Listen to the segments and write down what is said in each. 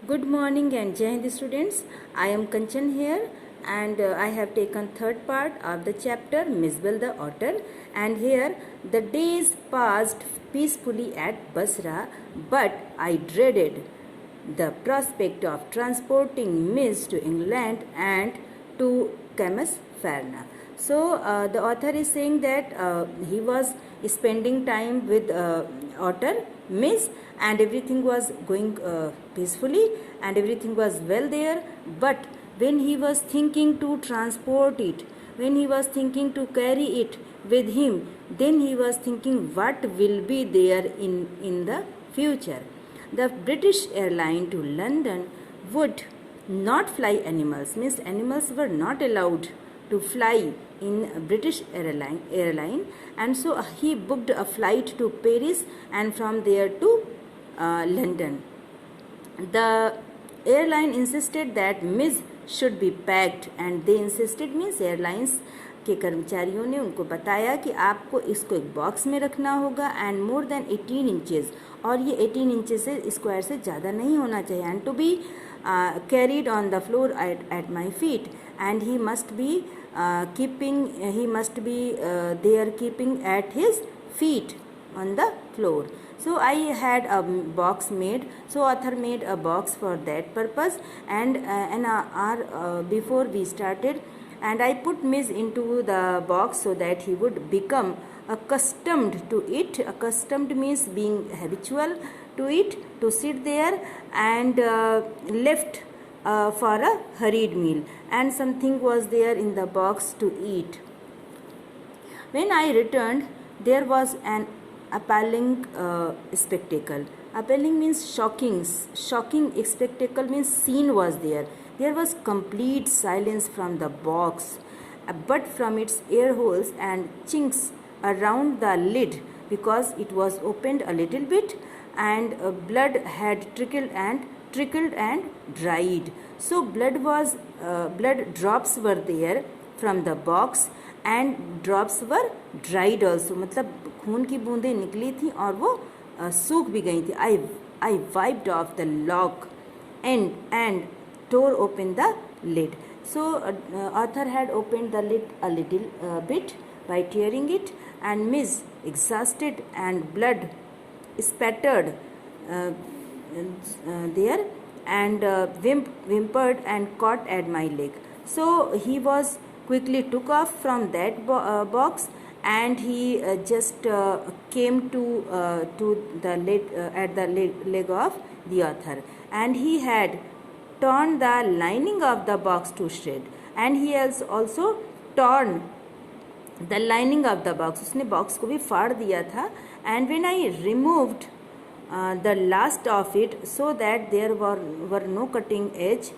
Good morning and Jai Hind students. I am Kanchan here and I have taken third part of the chapter Misbel the Otter, and here the days passed peacefully at Basra, but I dreaded the prospect of transporting Miss to England and to Camus Farna. So the author is saying that he was spending time with Otter, Miss, and everything was going peacefully and everything was well there. But when he was thinking to transport it, when he was thinking to carry it with him, then he was thinking what will be there in the future. The British airline to London would not fly animals, means animals were not allowed to fly in British airline, and so he booked a flight to Paris and from there to London. The airline insisted that Miss should be packed, and they insisted means airlines के कर्मचारियों ने उनको बताया कि आपको इसको एक box में रखना होगा एंड मोर देन 18 इंचेस, और ये 18 इंचेस से स्क्वायर से ज़्यादा नहीं होना चाहिए, and to be carried on the floor at my feet, and he must be there keeping at his feet on the floor. So I had a box made, so author made a box for that purpose, and an hour before we started, and I put Miss into the box so that he would become accustomed to it. Accustomed means being habitual to it, to sit there, and left for a hurried meal, and something was there in the box to eat. When I returned, there was an appalling spectacle. Appalling means shocking. Shocking spectacle means scene was there. There was complete silence from the box, but from its air holes and chinks around the lid, because it was opened a little bit, and blood had trickled and dried. So blood drops were there from the box, and drops were dried also, मतलब खून की बूंदें निकली थी और वो सूख भी गई थी. I wiped off the lock and tore open the lid. So author had opened the lid a little bit by tearing it, and Miss, exhausted and blood spattered there, and whimpered and caught at my leg. So he was quickly took off from that box, and he just came to the leg at the leg of the author, and he had torn the lining of the box to shred, and he has also torn the lining of the box. उसने box को भी फाड़ दिया था. And when I removed the last of it, so that there were no cutting edge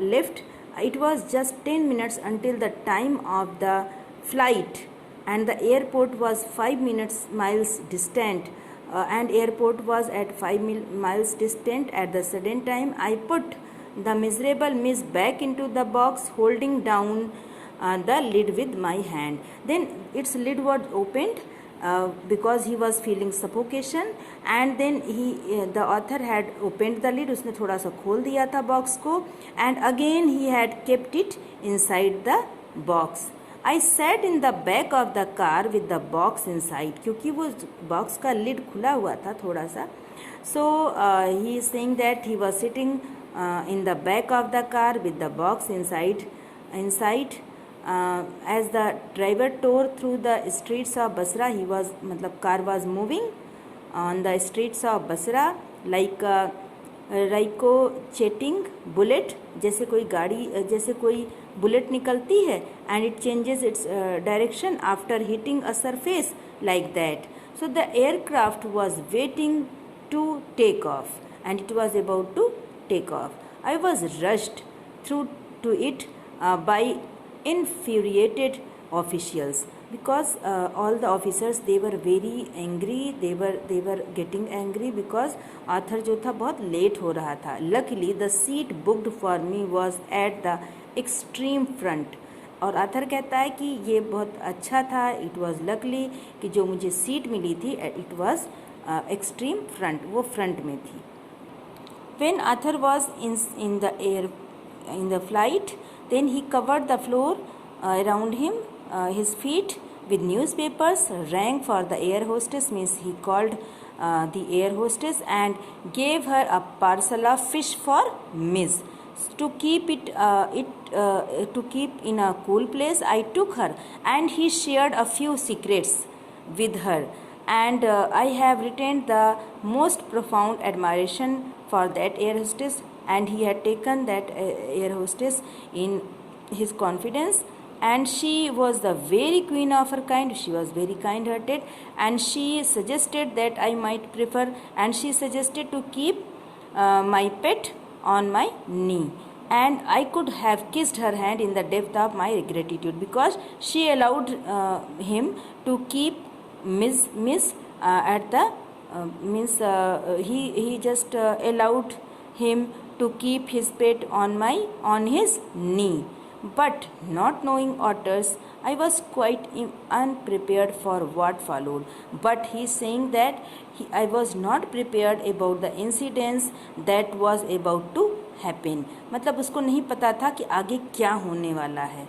left, it was just 10 minutes until the time of the flight, and the airport was 5 miles distant, and airport was at 5 miles distant. At the sudden time, I put the miserable Miss back into the box, holding down the lid with my hand. Then its lid was opened because he was feeling suffocation, and then the author had opened the lid, उसने थोड़ा सा खोल दिया था box को, and again he had kept it inside the box. I sat in the back of the car with the box inside, क्योंकि वो box का लिड खुला हुआ था थोड़ा सा. So he is saying that he was sitting in the back of the car with the box inside. As the driver tore through the streets of Basra, he was मतलब car was moving on the streets of Basra like ricocheting bullet, जैसे कोई गाड़ी जैसे कोई bullet निकलती है, and it changes its direction after hitting a surface like that. So the aircraft was waiting to take off, and it was about to take off. I was rushed through to it by infuriated officials, because all the officers, they were very angry. They were getting angry because author जो था बहुत late हो रहा था. Luckily the seat booked for me was at the extreme front, और author कहता है कि ये बहुत अच्छा था. It was luckily कि जो मुझे सीट मिली थी, it was extreme front, वो फ्रंट में थी. When Arthur was in the air, in the flight, then he covered the floor around him, his feet, with newspapers, rang for the air hostess, means he called the air hostess and gave her a parcel of fish for Miss. To keep to keep in a cool place, I took her, and he shared a few secrets with her, and I have retained the most profound admiration for that air hostess, and he had taken that air hostess in his confidence, and she was the very queen of her kind. She was very kind hearted, and she suggested that I might prefer, and she suggested to keep my pet on my knee, and I could have kissed her hand in the depth of my gratitude, because she allowed him to keep miss at the means he just allowed him to keep his pet on his knee. But not knowing otters, I was quite unprepared for what followed. But he is saying that I was not prepared about the incidents that was about to happen. मतलब उसको नहीं पता था कि आगे क्या होने वाला है.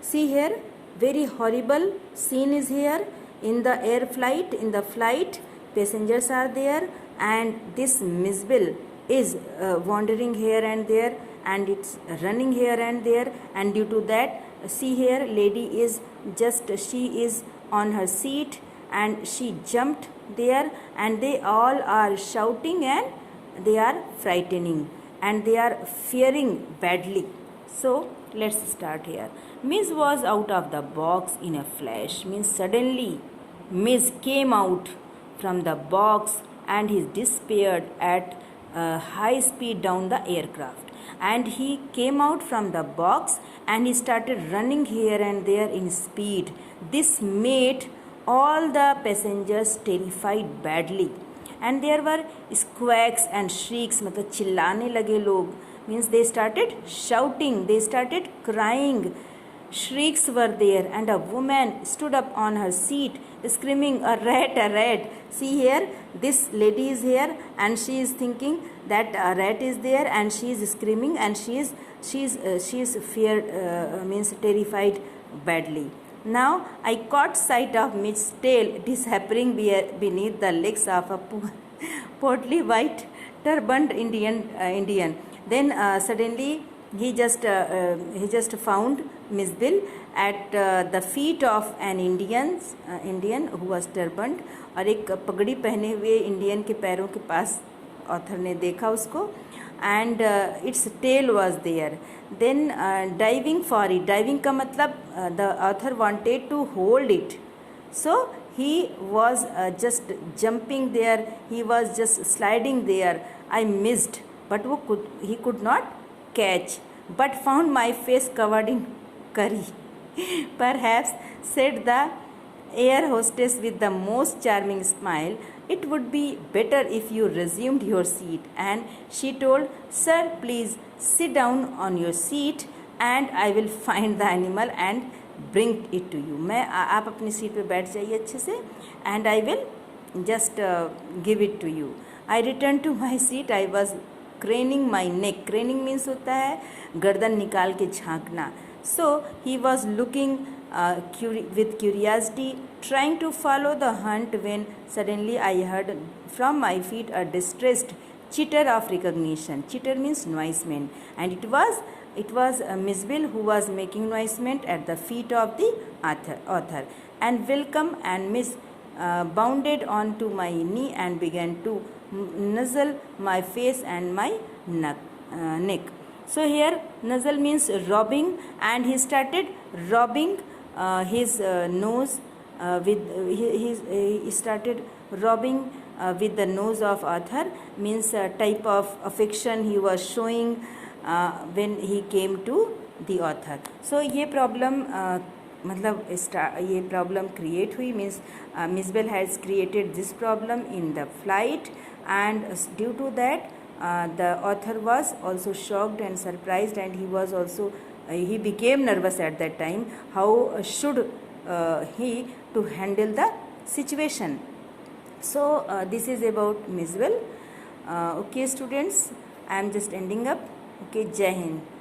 See here, very horrible scene is here in the air flight. In the flight, passengers are there, and this Misville is wandering here and there, and it's running here and there, and due to that, see here, lady is she is on her seat, and she jumped there, and they all are shouting, and they are frightening, and they are fearing badly. So let's start here. Miss was out of the box in a flash, means suddenly Miss came out from the box, and he disappeared at high speed down the aircraft, and he came out from the box, and he started running here and there in speed. This made all the passengers terrified badly, and there were squawks and shrieks, मतलब चिल्लाने लगे लोग, means they started shouting, they started crying. Shrieks were there, and a woman stood up on her seat screaming, a rat, a rat. See here, this lady is here, and she is thinking that a rat is there, and she is screaming, and she is feared, means terrified badly. Now I caught sight of Mitch's tail disappearing beneath the legs of a portly white turbaned Indian. Then suddenly he just found Miss Bill at the feet of an Indian who was turbaned, और एक पगड़ी पहने हुए Indian के पैरों के पास author ने देखा उसको, and its tail was there. Then diving for it, diving का मतलब the author wanted to hold it, so he was just jumping there, he was just sliding there. I missed, but he could not catch, but found my face covered in curry. Perhaps, said the air hostess with the most charming smile, it would be better if you resumed your seat. And she told, sir, please sit down on your seat, and I will find the animal and bring it to you. आप अपनी seat पे बैठ जाइए अच्छे से, and I will just give it to you. I returned to my seat. I was craning my neck. Craning means होता है गर्दन निकाल के झांकना. So he was looking with curiosity, trying to follow the hunt, when suddenly I heard from my feet a distressed chitter of recognition. Chitter means noisement, and it was Miss Bill who was making noisement at the feet of the author. And welcome and Miss bounded onto my knee and began to nuzzle my face and my neck. So here nuzzle means rubbing, and he started rubbing his nose he started rubbing with the nose of author, means type of affection he was showing when he came to the author. So ये problem मतलब ये problem create हुई, means Miss Bell has created this problem in the flight, and due to that the author was also shocked and surprised, and he was also he became nervous at that time. How should he to handle the situation? So this is about Miss Bell. Okay students, I am just ending up. Okay, Jai Hind.